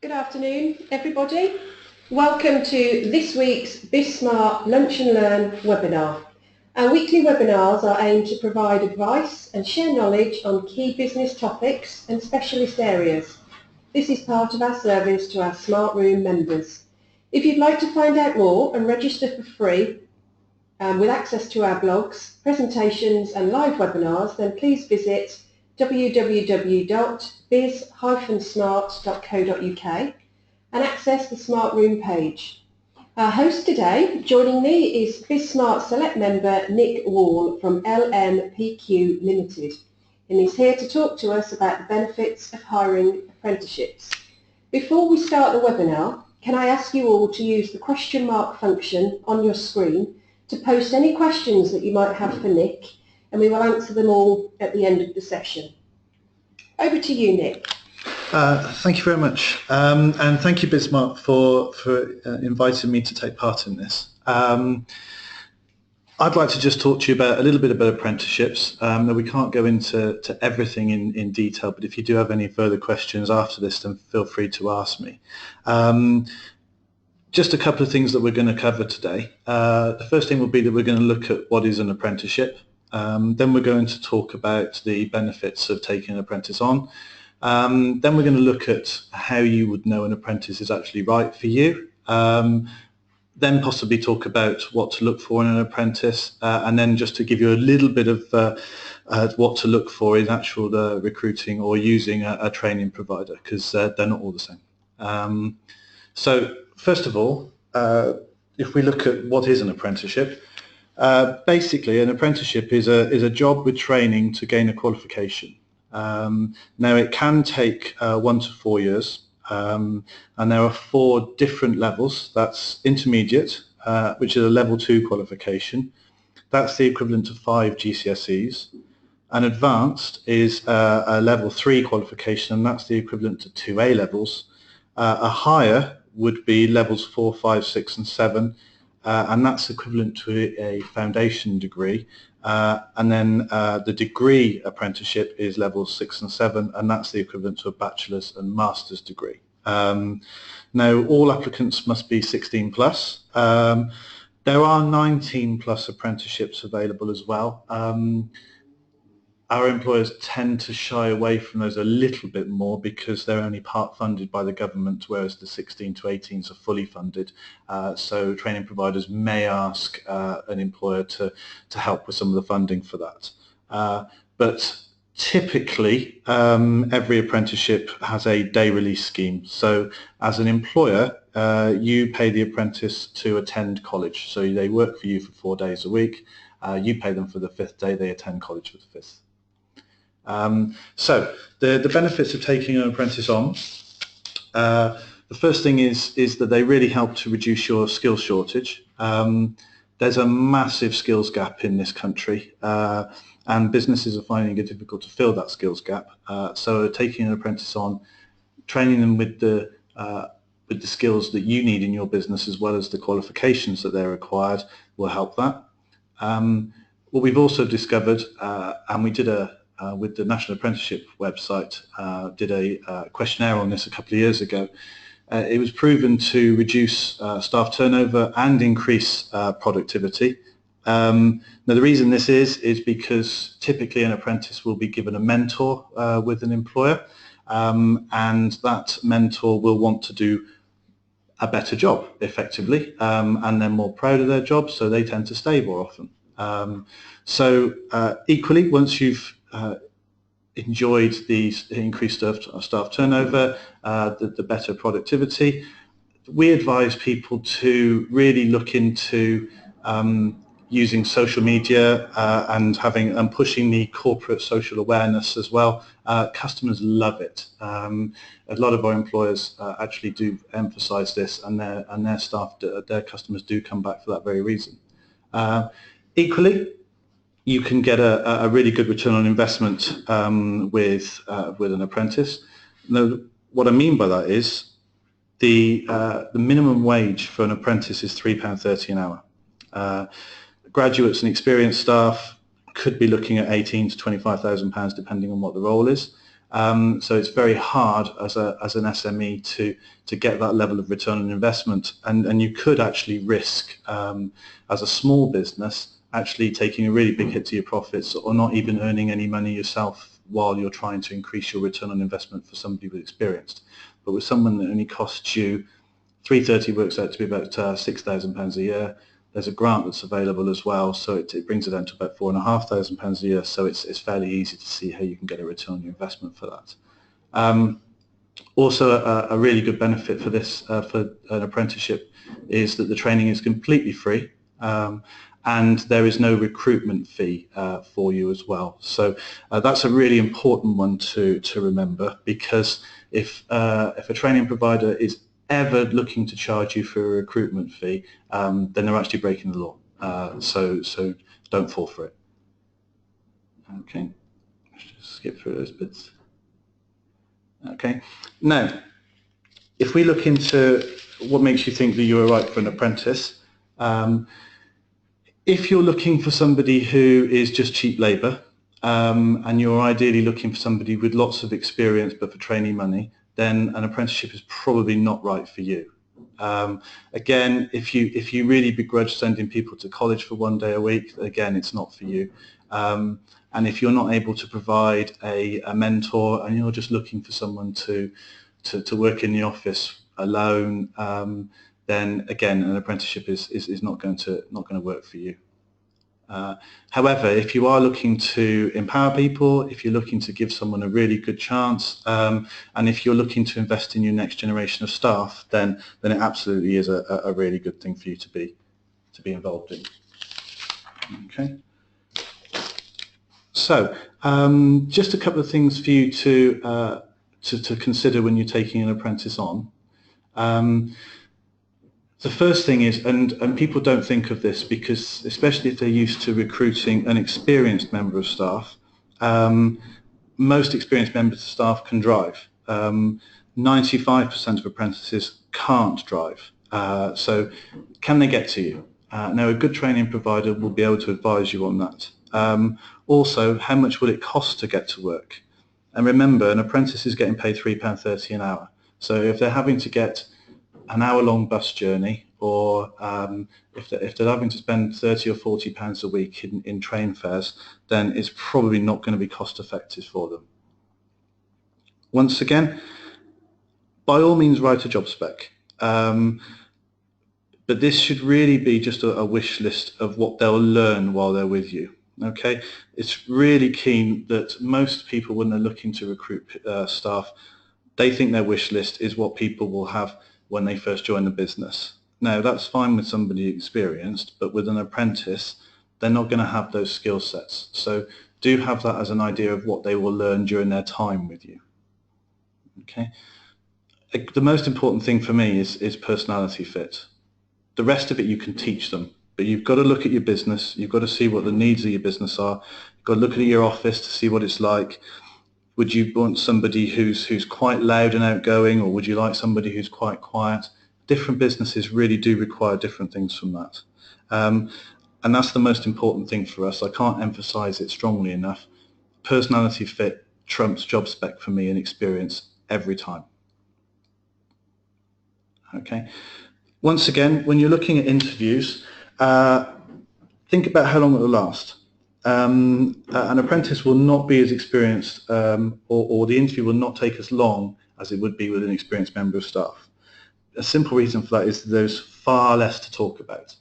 Good afternoon, everybody. Welcome to this week's BizSmart Lunch and Learn Webinar. Our weekly webinars are aimed to provide advice and share knowledge on key business topics and specialist areas. This is part of our service to our Smart Room members. If you'd like to find out more and register for free with access to our blogs, presentations and live webinars, then please visit www.biz-smart.co.uk and access the Smart Room page. Our host today, joining me, is BizSmart Select member Nick Wall from LMPQ Limited, and he's here to talk to us about the benefits of hiring apprenticeships. Before we start the webinar, can I ask you all to use the question mark function on your screen to post any questions that you might have for Nick, and we will answer them all at the end of the session. Over to you, Nick. Thank you very much, and thank you, BizSmart, for inviting me to take part in this. I'd like to just talk to you about a little bit about apprenticeships. Now, we can't go into everything in detail, but if you do have any further questions after this, then feel free to ask me. Just a couple of things that we're going to cover today. The first thing will be that we're going to look at what is an apprenticeship. Then we're going to talk about the benefits of taking an apprentice on. Then we're going to look at how you would know an apprentice is actually right for you. Then possibly talk about what to look for in an apprentice, and then just to give you a little bit of what to look for in actual recruiting or using a training provider, because they're not all the same. So first of all, if we look at what is an apprenticeship, basically an apprenticeship is a job with training to gain a qualification. Now, it can take 1 to 4 years, and there are 4 different levels. That's intermediate, which is a level 2 qualification. That's the equivalent to 5 GCSEs. And advanced is a level 3 qualification, and that's the equivalent to 2 A levels. A higher would be levels 4, 5, 6 and 7, and that's equivalent to a foundation degree. And then the degree apprenticeship is levels 6 and 7, and that's the equivalent to a bachelor's and master's degree. Now, all applicants must be 16 plus. There are 19 plus apprenticeships available as well. Our employers tend to shy away from those a little bit more because they're only part funded by the government, whereas the 16 to 18s are fully funded. So training providers may ask an employer to help with some of the funding for that. But typically, every apprenticeship has a day release scheme. So as an employer, you pay the apprentice to attend college. So they work for you for 4 days a week. You pay them for the 5th day, they attend college for the 5th. So the benefits of taking an apprentice on, the first thing is that they really help to reduce your skills shortage. There's a massive skills gap in this country, and businesses are finding it difficult to fill that skills gap. So taking an apprentice on, training them with the skills that you need in your business as well as the qualifications that they're required will help that. What we've also discovered, and we did with the National Apprenticeship website, did a questionnaire on this a couple of years ago. It was proven to reduce staff turnover and increase productivity. Now, the reason this is because typically an apprentice will be given a mentor with an employer, and that mentor will want to do a better job effectively, and they're more proud of their job, so they tend to stay more often. Equally, once you've enjoyed the increased staff turnover, the better productivity, we advise people to really look into using social media and pushing the corporate social awareness as well. Customers love it. A lot of our employers actually do emphasise this, and their staff, their customers do come back for that very reason. Equally, you can get a really good return on investment with an apprentice. Now, what I mean by that is the minimum wage for an apprentice is £3.30 an hour. Graduates and experienced staff could be looking at £18,000 to £25,000 depending on what the role is. So it's very hard as an SME to get that level of return on investment, and you could actually risk as a small business actually taking a really big hit to your profits or not even earning any money yourself while you're trying to increase your return on investment for somebody with experience. But with someone that only costs you 330 works out to be about £6,000 a year. There's a grant that's available as well, so it brings it down to about £4,500 a year, so it's fairly easy to see how you can get a return on your investment for that. Also, a really good benefit for this, for an apprenticeship, is that the training is completely free, and there is no recruitment fee for you as well. So that's a really important one to remember, because if a training provider is ever looking to charge you for a recruitment fee, then they're actually breaking the law. So don't fall for it. Okay, let's just skip through those bits. Okay, now if we look into what makes you think that you are right for an apprentice, if you're looking for somebody who is just cheap labour, and you're ideally looking for somebody with lots of experience but for trainee money, then an apprenticeship is probably not right for you. Again, if you really begrudge sending people to college for 1 day a week, again, it's not for you. And if you're not able to provide a mentor and you're just looking for someone to work in the office alone, then again, an apprenticeship is not going to work for you. However, if you are looking to empower people, if you're looking to give someone a really good chance, and if you're looking to invest in your next generation of staff, then it absolutely is a really good thing for you to be involved in. Okay. So, just a couple of things for you to consider when you're taking an apprentice on. The first thing is, and people don't think of this because, especially if they're used to recruiting an experienced member of staff, most experienced members of staff can drive. 95% of apprentices can't drive. So can they get to you? Now, a good training provider will be able to advise you on that. Also, how much will it cost to get to work? And remember, an apprentice is getting paid £3.30 an hour. So if they're having to get an hour-long bus journey, or if they're having to spend £30 or £40 a week in train fares, then it's probably not going to be cost-effective for them. Once again, by all means write a job spec, but this should really be just a wish list of what they'll learn while they're with you. Okay, it's really keen that most people, when they're looking to recruit staff, they think their wish list is what people will have when they first join the business. Now, that's fine with somebody experienced, but with an apprentice, they're not going to have those skill sets. So do have that as an idea of what they will learn during their time with you. Okay. The most important thing for me is personality fit. The rest of it you can teach them, but you've got to look at your business, you've got to see what the needs of your business are, you've got to look at your office to see what it's like. Would you want somebody who's quite loud and outgoing, or would you like somebody who's quite quiet? Different businesses really do require different things from that. And that's the most important thing for us. I can't emphasize it strongly enough. Personality fit trumps job spec for me and experience every time. Okay. Once again, when you're looking at interviews, think about how long it will last. An apprentice will not be as experienced, or the interview will not take as long as it would be with an experienced member of staff. A simple reason for that is that there's far less to talk about.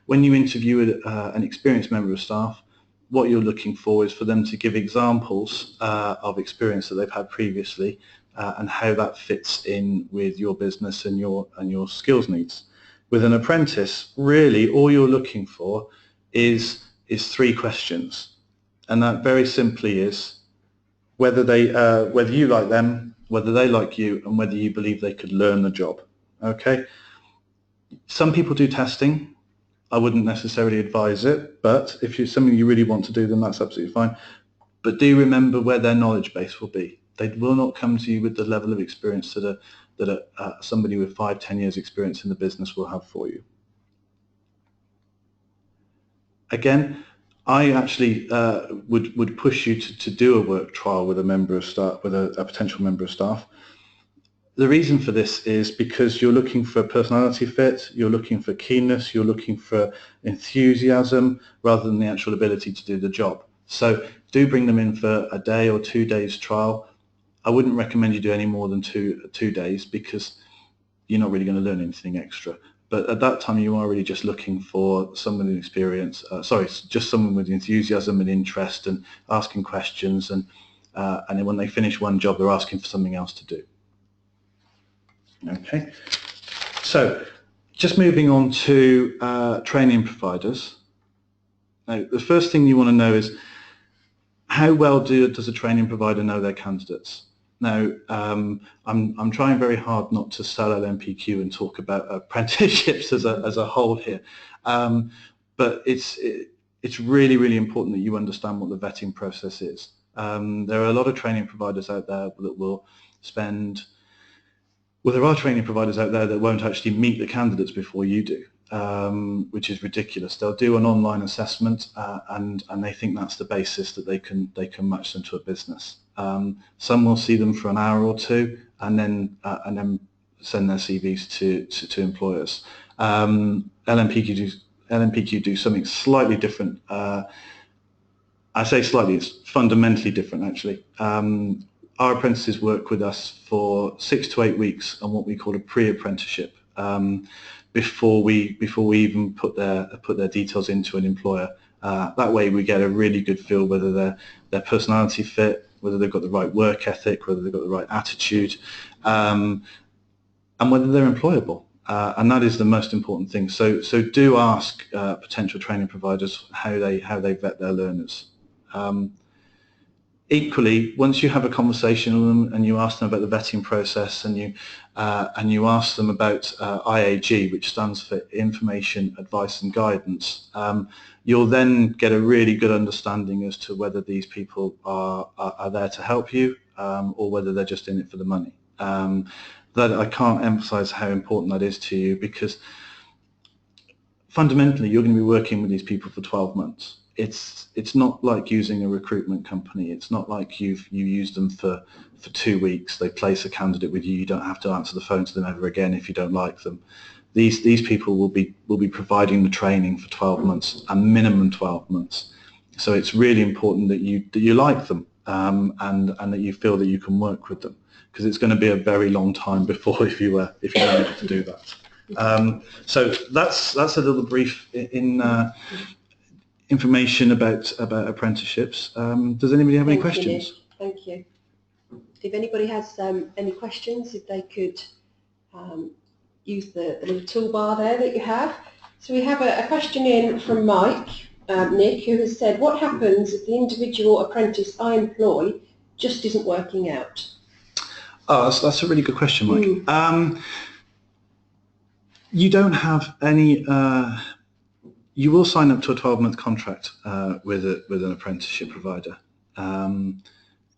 When you interview an experienced member of staff, what you're looking for is for them to give examples of experience that they've had previously, and how that fits in with your business and your skills needs. With an apprentice, really all you're looking for is 3 questions, and that very simply is whether you like them, whether they like you, and whether you believe they could learn the job. Okay. Some people do testing. I wouldn't necessarily advise it, but if it's something you really want to do, then that's absolutely fine. But do remember where their knowledge base will be. They will not come to you with the level of experience that somebody with 5-10 years experience in the business will have for you. Again, I actually would push you to do a work trial with a member of staff, with a potential member of staff. The reason for this is because you're looking for personality fit, you're looking for keenness, you're looking for enthusiasm rather than the actual ability to do the job. So do bring them in for a day or 2 days trial. I wouldn't recommend you do any more than two days because you're not really going to learn anything extra. But at that time, you are really just looking for someone with experience. Just someone with enthusiasm and interest and asking questions. And then when they finish one job, they're asking for something else to do. Okay. So just moving on to training providers. Now, the first thing you want to know is how well does a training provider know their candidates? Now, I'm trying very hard not to sell LMPQ and talk about apprenticeships as a whole here, but it's really, really important that you understand what the vetting process is. There are a lot of training providers out there that will spend, well, there are training providers out there that won't actually meet the candidates before you do. Which is ridiculous. They'll do an online assessment and they think that's the basis that they can match them to a business. Some will see them for an hour or two and then send their CVs to employers. LMPQ do something slightly different. I say slightly, it's fundamentally different actually. Our apprentices work with us for 6 to 8 weeks on what we call a pre-apprenticeship. Before we even put their details into an employer. That way we get a really good feel whether their personality fit, whether they've got the right work ethic, whether they've got the right attitude, and whether they're employable. And that is the most important thing. So do ask potential training providers how they vet their learners. Equally, once you have a conversation with them and you ask them about the vetting process and you ask them about IAG, which stands for Information, Advice and Guidance, you'll then get a really good understanding as to whether these people are there to help you or whether they're just in it for the money. That I can't emphasize how important that is to you, because fundamentally you're going to be working with these people for 12 months. It's not like using a recruitment company. It's not like you use them for 2 weeks. They place a candidate with you. You don't have to answer the phone to them ever again if you don't like them. These people will be providing the training for 12 months, a minimum 12 months. So it's really important that you like them and that you feel that you can work with them, because it's going to be a very long time before if you're able to do that. So that's a little brief information about apprenticeships. Does anybody have any questions? Thank you. If anybody has any questions, if they could use the little toolbar there that you have. So we have a question in from Mike, Nick, who has said, what happens if the individual apprentice I employ just isn't working out? Oh, that's a really good question, Mike. You don't have any... you will sign up to a 12-month contract with an apprenticeship provider,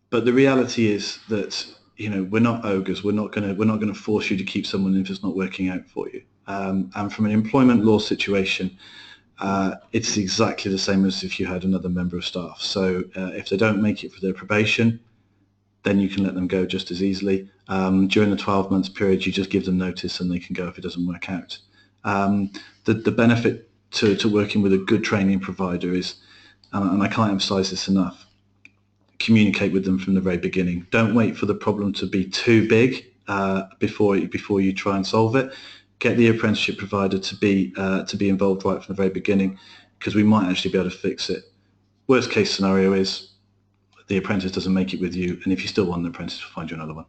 but the reality is that we're not ogres. We're not going to force you to keep someone if it's not working out for you. And from an employment law situation, it's exactly the same as if you had another member of staff. So if they don't make it for their probation, then you can let them go just as easily. During the 12 months period, you just give them notice and they can go if it doesn't work out. The benefit to working with a good training provider is, and I can't emphasize this enough, communicate with them from the very beginning. Don't wait for the problem to be too big before you try and solve it. Get the apprenticeship provider to be involved right from the very beginning, because we might actually be able to fix it. Worst case scenario is the apprentice doesn't make it with you, and if you still want an apprentice, we'll find you another one.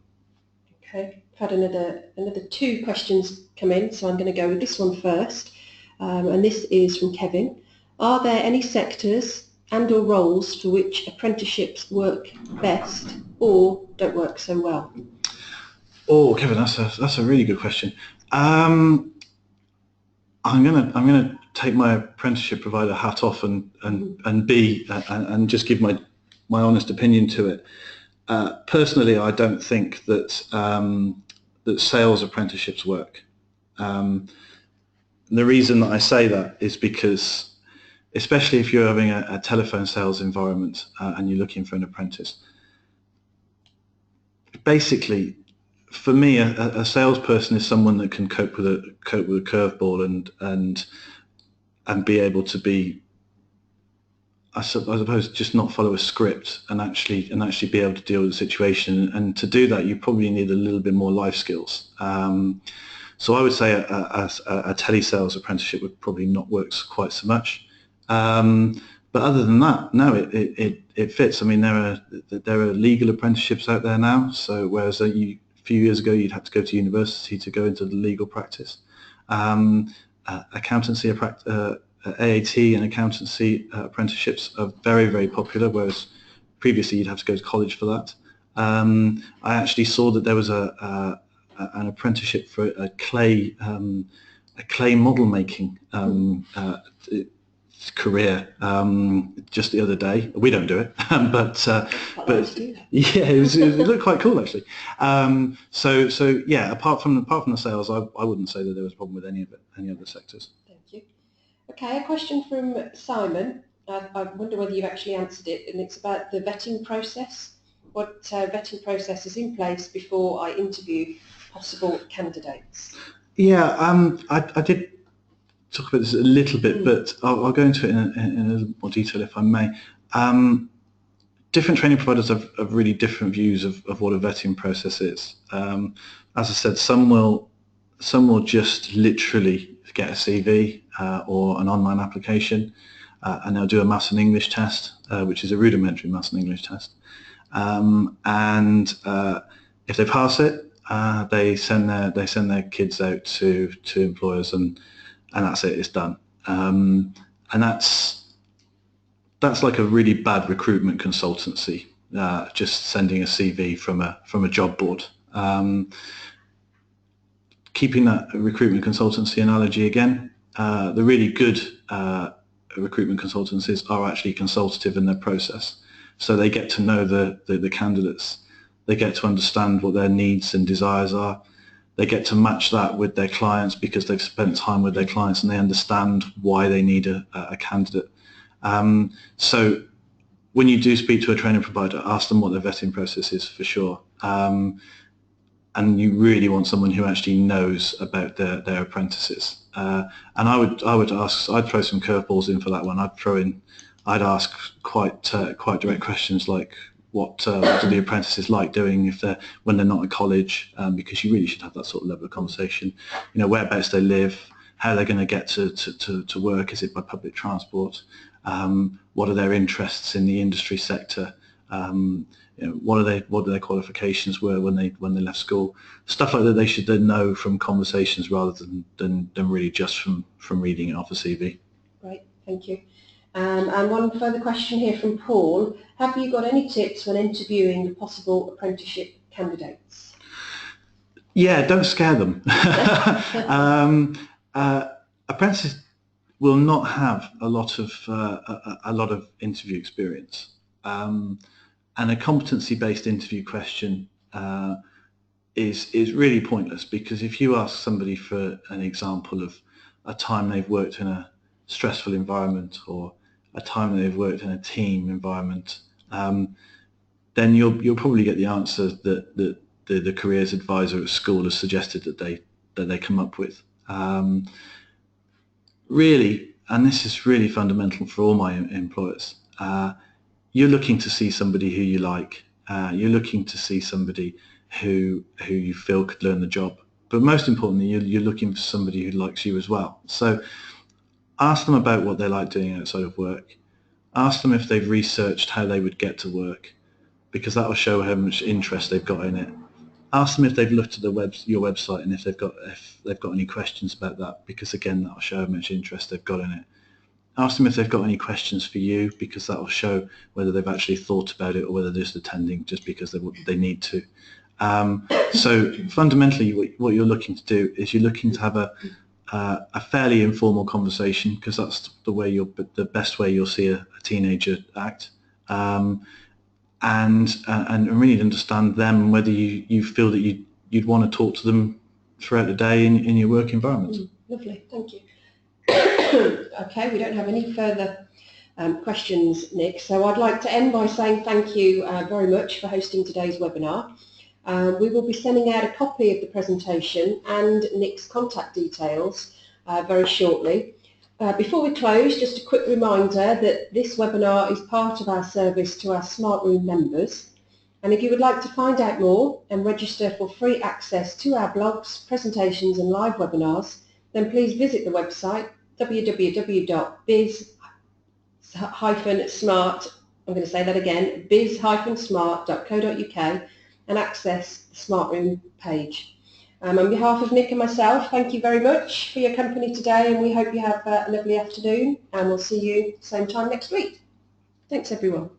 Okay, I've had another 2 questions come in, so I'm going to go with this one first. And this is from Kevin. Are there any sectors and or roles for which apprenticeships work best or don't work so well? Oh, Kevin, that's a really good question. I'm gonna take my apprenticeship provider hat off and just give my honest opinion to it. Personally, I don't think that sales apprenticeships work. The reason that I say that is because especially if you're having a telephone sales environment and you're looking for an apprentice. Basically, for me, a salesperson is someone that can cope with a curveball and be able to be, I suppose, just not follow a script and actually be able to deal with the situation. And to do that, you probably need a little bit more life skills. So I would say a telesales apprenticeship would probably not work quite so much. But other than that, no, it fits. I mean, there are legal apprenticeships out there now. So whereas a few years ago you'd have to go to university to go into the legal practice, accountancy, AAT and accountancy apprenticeships are very, very popular. Whereas previously you'd have to go to college for that. I actually saw that there was an apprenticeship for a clay model making career just the other day. We don't do it, but yeah, it looked quite cool actually. So yeah, apart from the sales, I wouldn't say that there was a problem with any other sectors. Thank you. Okay, a question from Simon. I wonder whether you've actually answered it, and it's about the vetting process. What vetting process is in place before I interview possible candidates? Yeah, I did talk about this a little bit, but I'll go into it in a little more detail if I may. Different training providers have really different views of what a vetting process is. As I said, some will just literally get a CV or an online application, and they'll do a maths and English test, which is a rudimentary maths and English test. And if they pass it, they send their kids out to employers, and that's it. It's done. And that's like a really bad recruitment consultancy, just sending a CV from a job board. Keeping that recruitment consultancy analogy again, the really good recruitment consultancies are actually consultative in their process. So they get to know the candidates. They get to understand what their needs and desires are. They get to match that with their clients because they've spent time with their clients and they understand why they need a candidate. So when you do speak to a training provider, ask them what their vetting process is for sure. And you really want someone who actually knows about their apprentices. And I'd throw some curveballs in for that one. I'd ask quite direct questions like, what do the apprentices like doing when they're not at college? Because you really should have that sort of level of conversation. You know, whereabouts they live, how they're going to get to work. Is it by public transport? What are their interests in the industry sector? You know, what their qualifications were when they left school? Stuff like that they should then know from conversations rather than really just from reading it off a CV. Great, thank you. And one further question here from Paul. Have you got any tips when interviewing possible apprenticeship candidates? Yeah, don't scare them. Apprentices will not have a lot of interview experience, and a competency-based interview question is really pointless, because if you ask somebody for an example of a time they've worked in a stressful environment or a time they've worked in a team environment, then you'll probably get the answer that the careers advisor at school has suggested that they come up with. Really, and this is really fundamental for all my employers, you're looking to see somebody who you like. You're looking to see somebody who you feel could learn the job. But most importantly, you're looking for somebody who likes you as well. So ask them about what they like doing outside of work. Ask them if they've researched how they would get to work, because that will show how much interest they've got in it. Ask them if they've looked at your website and if they've got any questions about that, because again, that will show how much interest they've got in it. Ask them if they've got any questions for you, because that will show whether they've actually thought about it or whether they're just attending just because they need to. So fundamentally, what you're looking to do is you're looking to have a fairly informal conversation, because that's the best way you'll see a teenager act, and really understand them, whether you feel that you'd want to talk to them throughout the day in your work environment. Lovely, thank you. Okay, we don't have any further questions, Nick, so I'd like to end by saying thank you very much for hosting today's webinar. We will be sending out a copy of the presentation and Nick's contact details very shortly. Before we close, just a quick reminder that this webinar is part of our service to our Smart Room members. And if you would like to find out more and register for free access to our blogs, presentations and live webinars, then please visit the website www.biz-smart, I'm going to say that again, biz-smart.co.uk, and access the Smart Room page. On behalf of Nick and myself, thank you very much for your company today, and we hope you have a lovely afternoon, and we'll see you same time next week. Thanks everyone.